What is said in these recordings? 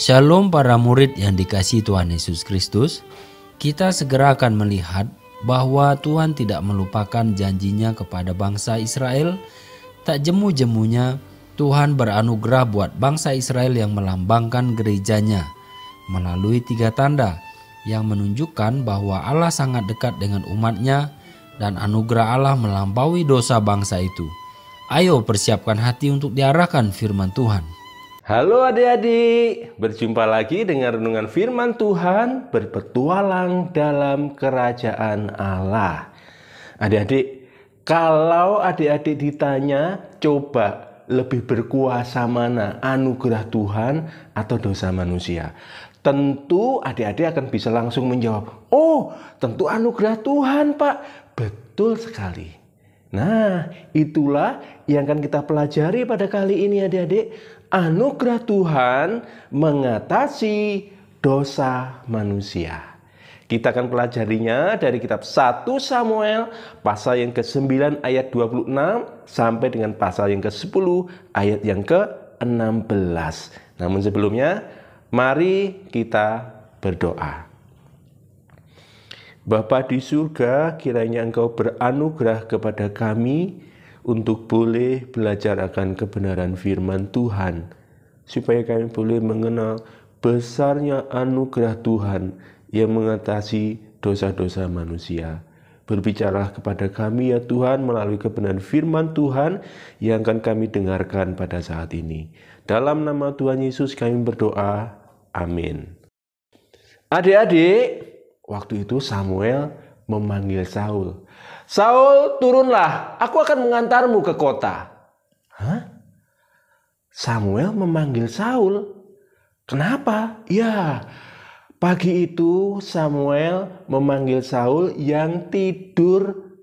Shalom para murid yang dikasihi Tuhan Yesus Kristus. Kita segera akan melihat bahwa Tuhan tidak melupakan janjinya kepada bangsa Israel. Tak jemu-jemunya Tuhan beranugerah buat bangsa Israel yang melambangkan gerejanya melalui 3 tanda yang menunjukkan bahwa Allah sangat dekat dengan umatnya dan anugerah Allah melampaui dosa bangsa itu. Ayo persiapkan hati untuk diarahkan firman Tuhan. Halo adik-adik, berjumpa lagi dengan renungan firman Tuhan, berpetualang dalam kerajaan Allah. Adik-adik, kalau adik-adik ditanya, coba lebih berkuasa mana, anugerah Tuhan atau dosa manusia? Tentu adik-adik akan bisa langsung menjawab, oh tentu anugerah Tuhan Pak, betul sekali. Nah, itulah yang akan kita pelajari pada kali ini adik-adik. Anugerah Tuhan mengatasi dosa manusia. Kita akan pelajarinya dari kitab 1 Samuel pasal yang ke-9 ayat 26 sampai dengan pasal yang ke-10 ayat yang ke-16. Namun sebelumnya, mari kita berdoa. Bapa di surga, kiranya Engkau beranugerah kepada kami untuk boleh belajar akan kebenaran firman Tuhan, supaya kami boleh mengenal besarnya anugerah Tuhan yang mengatasi dosa-dosa manusia. Berbicara kepada kami ya Tuhan melalui kebenaran firman Tuhan yang akan kami dengarkan pada saat ini. Dalam nama Tuhan Yesus kami berdoa, amin. Adik-adik, waktu itu Samuel memanggil Saul. Saul, turunlah, aku akan mengantarmu ke kota. Hah? Samuel memanggil Saul. Kenapa? Ya, pagi itu Samuel memanggil Saul yang tidur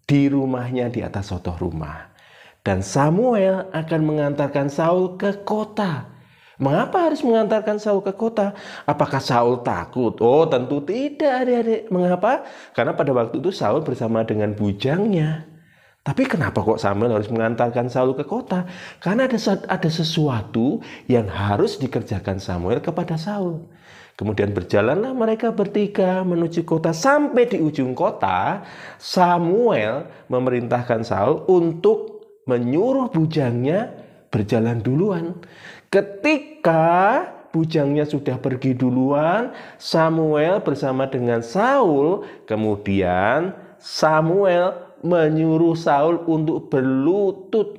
di rumahnya di atas sotoh rumah. Dan Samuel akan mengantarkan Saul ke kota. Mengapa harus mengantarkan Saul ke kota? Apakah Saul takut? Oh, tentu tidak adik-adik. Mengapa? Karena pada waktu itu Saul bersama dengan bujangnya. Tapi kenapa kok Samuel harus mengantarkan Saul ke kota? Karena ada sesuatu yang harus dikerjakan Samuel kepada Saul. Kemudian berjalanlah mereka bertiga menuju kota. Sampai di ujung kota, Samuel memerintahkan Saul untuk menyuruh bujangnya berjalan duluan. Ketika bujangnya sudah pergi duluan, Samuel bersama dengan Saul, kemudian Samuel menyuruh Saul untuk berlutut.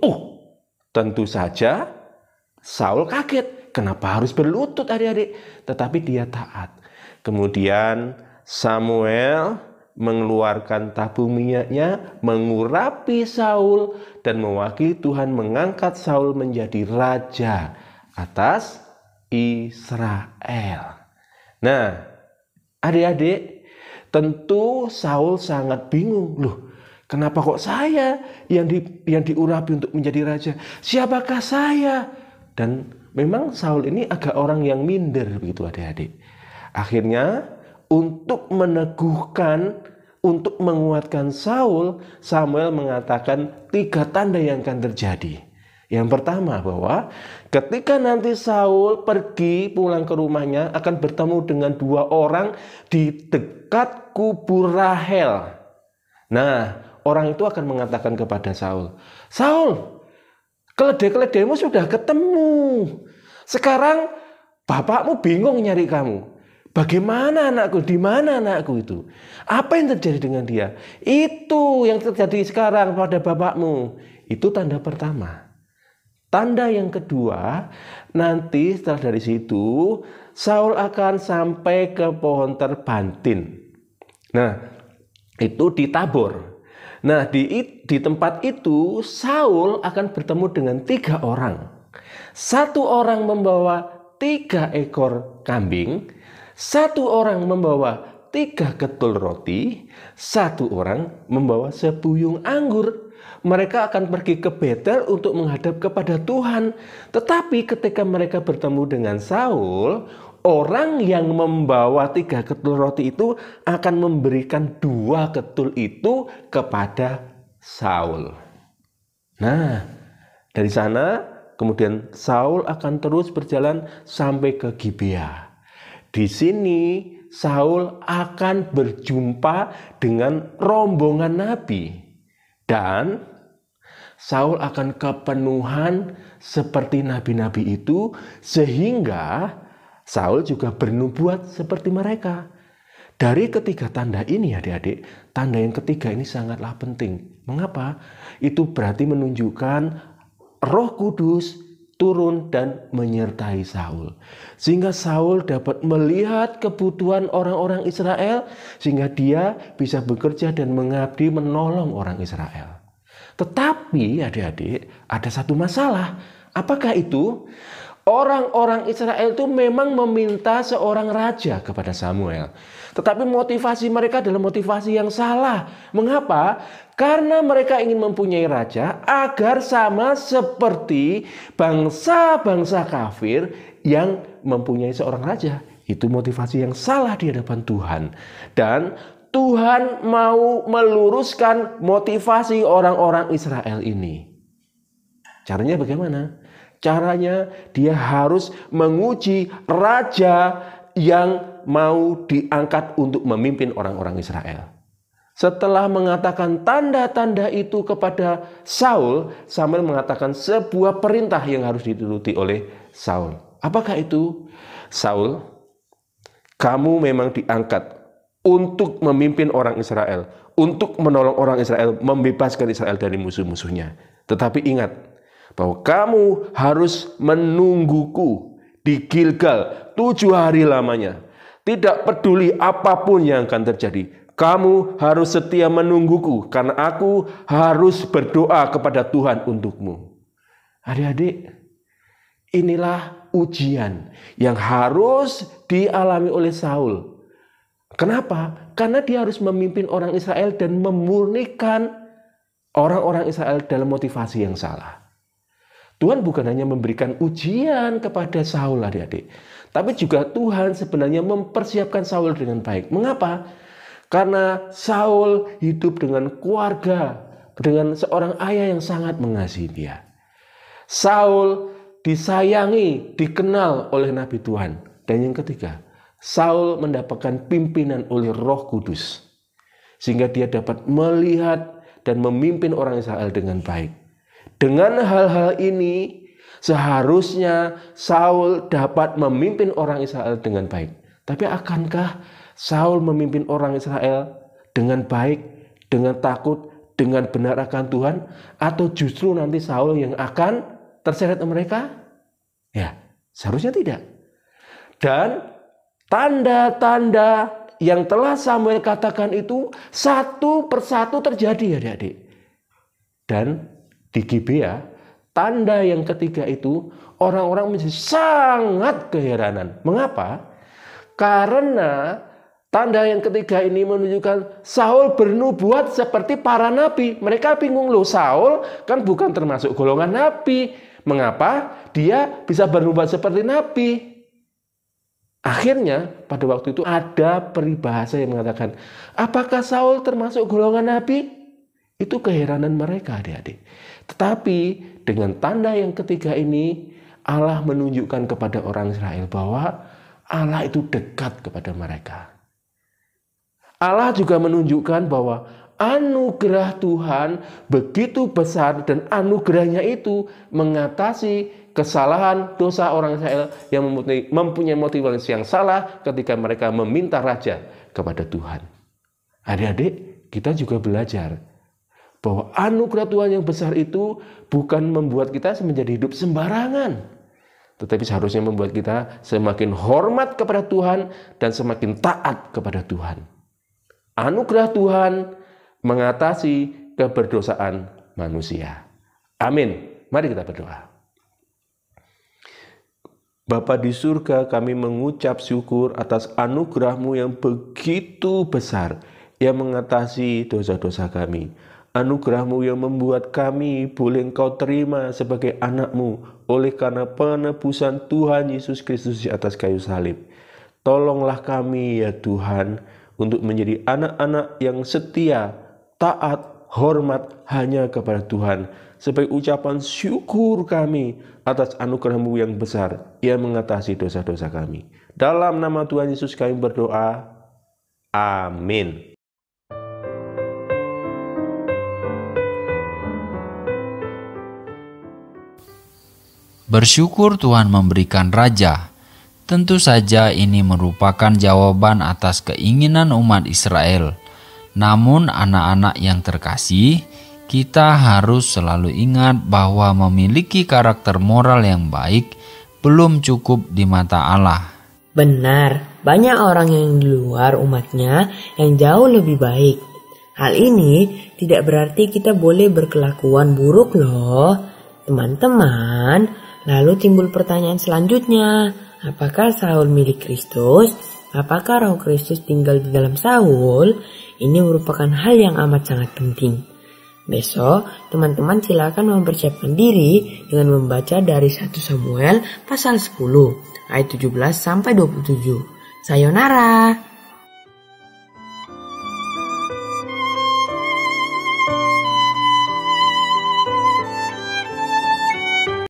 Tentu saja Saul kaget. Kenapa harus berlutut adik-adik? Tetapi dia taat. Kemudian Samuel mengeluarkan tabung minyaknya, mengurapi Saul, dan mewakili Tuhan mengangkat Saul menjadi raja atas Israel. Nah, adik-adik, tentu Saul sangat bingung. Loh, kenapa kok saya yang diurapi untuk menjadi raja? Siapakah saya? Dan memang Saul ini agak orang yang minder begitu adik-adik. Akhirnya untuk meneguhkan, untuk menguatkan Saul, Samuel mengatakan 3 tanda yang akan terjadi. Yang pertama bahwa ketika nanti Saul pergi pulang ke rumahnya akan bertemu dengan 2 orang di dekat kubur Rahel. Nah, orang itu akan mengatakan kepada Saul, Saul, keledai-keledaimu sudah ketemu. Sekarang bapakmu bingung nyari kamu. Bagaimana anakku? Di mana anakku itu? Apa yang terjadi dengan dia? Itu yang terjadi sekarang pada bapakmu. Itu tanda pertama. Tanda yang kedua, nanti setelah dari situ, Saul akan sampai ke pohon terbantin. Nah, itu di Tabor. Nah, di tempat itu, Saul akan bertemu dengan 3 orang. 1 orang membawa 3 ekor kambing, 1 orang membawa 3 ketul roti, 1 orang membawa sebuyung anggur. Mereka akan pergi ke Betel untuk menghadap kepada Tuhan. Tetapi ketika mereka bertemu dengan Saul, orang yang membawa 3 ketul roti itu akan memberikan 2 ketul itu kepada Saul. Nah, dari sana kemudian Saul akan terus berjalan sampai ke Gibea. Di sini Saul akan berjumpa dengan rombongan nabi dan Saul akan kepenuhan seperti nabi-nabi itu sehingga Saul juga bernubuat seperti mereka. Dari ketiga tanda ini adik-adik, tanda yang ketiga ini sangatlah penting. Mengapa? Itu berarti menunjukkan Roh Kudus turun dan menyertai Saul. Sehingga Saul dapat melihat kebutuhan orang-orang Israel sehingga dia bisa bekerja dan mengabdi menolong orang Israel. Tetapi adik-adik ada satu masalah. Apakah itu? Orang-orang Israel itu memang meminta seorang raja kepada Samuel. Tetapi motivasi mereka adalah motivasi yang salah. Mengapa? Karena mereka ingin mempunyai raja agar sama seperti bangsa-bangsa kafir yang mempunyai seorang raja. Itu motivasi yang salah di hadapan Tuhan. Dan Tuhan mau meluruskan motivasi orang-orang Israel ini. Caranya bagaimana? Caranya dia harus menguji raja yang mau diangkat untuk memimpin orang-orang Israel. Setelah mengatakan tanda-tanda itu kepada Saul, Samuel mengatakan sebuah perintah yang harus dituruti oleh Saul. Apakah itu? Saul, kamu memang diangkat untuk memimpin orang Israel, untuk menolong orang Israel, membebaskan Israel dari musuh-musuhnya. Tetapi ingat, bahwa kamu harus menungguku di Gilgal 7 hari lamanya. Tidak peduli apapun yang akan terjadi. Kamu harus setia menungguku karena aku harus berdoa kepada Tuhan untukmu. Adik-adik, inilah ujian yang harus dialami oleh Saul. Kenapa? Karena dia harus memimpin orang Israel dan memurnikan orang-orang Israel dalam motivasi yang salah. Tuhan bukan hanya memberikan ujian kepada Saul adik-adik, tapi juga Tuhan sebenarnya mempersiapkan Saul dengan baik. Mengapa? Karena Saul hidup dengan keluarga, dengan seorang ayah yang sangat mengasihi dia. Saul disayangi, dikenal oleh Nabi Tuhan. Dan yang ketiga, Saul mendapatkan pimpinan oleh Roh Kudus. Sehingga dia dapat melihat dan memimpin orang Israel dengan baik. Dengan hal-hal ini, seharusnya Saul dapat memimpin orang Israel dengan baik. Tapi akankah Saul memimpin orang Israel dengan baik, dengan takut, dengan benar akan Tuhan? Atau justru nanti Saul yang akan terseret mereka? Ya, seharusnya tidak. Dan tanda-tanda yang telah Samuel katakan itu satu persatu terjadi adik-adik. Dan di Gibea, tanda yang ketiga itu orang-orang menjadi sangat keheranan. Mengapa? Karena tanda yang ketiga ini menunjukkan Saul bernubuat seperti para nabi. Mereka bingung, loh, Saul kan bukan termasuk golongan nabi. Mengapa dia bisa bernubuat seperti nabi? Akhirnya pada waktu itu ada peribahasa yang mengatakan, apakah Saul termasuk golongan nabi? Itu keheranan mereka adik-adik. Tetapi dengan tanda yang ketiga ini, Allah menunjukkan kepada orang Israel bahwa Allah itu dekat kepada mereka. Allah juga menunjukkan bahwa anugerah Tuhan begitu besar dan anugerahnya itu mengatasi kesalahan dosa orang Israel yang mempunyai motivasi yang salah ketika mereka meminta raja kepada Tuhan. Adik-adik, kita juga belajar bahwa anugerah Tuhan yang besar itu bukan membuat kita menjadi hidup sembarangan, tetapi seharusnya membuat kita semakin hormat kepada Tuhan dan semakin taat kepada Tuhan. Anugerah Tuhan mengatasi keberdosaan manusia. Amin. Mari kita berdoa. Bapa di surga, kami mengucap syukur atas anugerah-Mu yang begitu besar yang mengatasi dosa-dosa kami. Anugerah-Mu yang membuat kami boleh Engkau terima sebagai anak-Mu oleh karena penebusan Tuhan Yesus Kristus di atas kayu salib. Tolonglah kami ya Tuhan untuk menjadi anak-anak yang setia, taat, hormat hanya kepada Tuhan sebagai ucapan syukur kami atas anugerah-Mu yang besar yang mengatasi dosa-dosa kami. Dalam nama Tuhan Yesus kami berdoa. Amin. Bersyukur Tuhan memberikan raja. Tentu saja ini merupakan jawaban atas keinginan umat Israel. Namun anak-anak yang terkasih, kita harus selalu ingat bahwa memiliki karakter moral yang baik belum cukup di mata Allah. Benar, banyak orang yang di luar umatnya yang jauh lebih baik. Hal ini tidak berarti kita boleh berkelakuan buruk loh. Teman-teman, lalu timbul pertanyaan selanjutnya. Apakah Saul milik Kristus? Apakah Roh Kristus tinggal di dalam Saul? Ini merupakan hal yang amat sangat penting. Besok, teman-teman silakan mempersiapkan diri dengan membaca dari 1 Samuel pasal 10, ayat 17 sampai 27. Sayonara!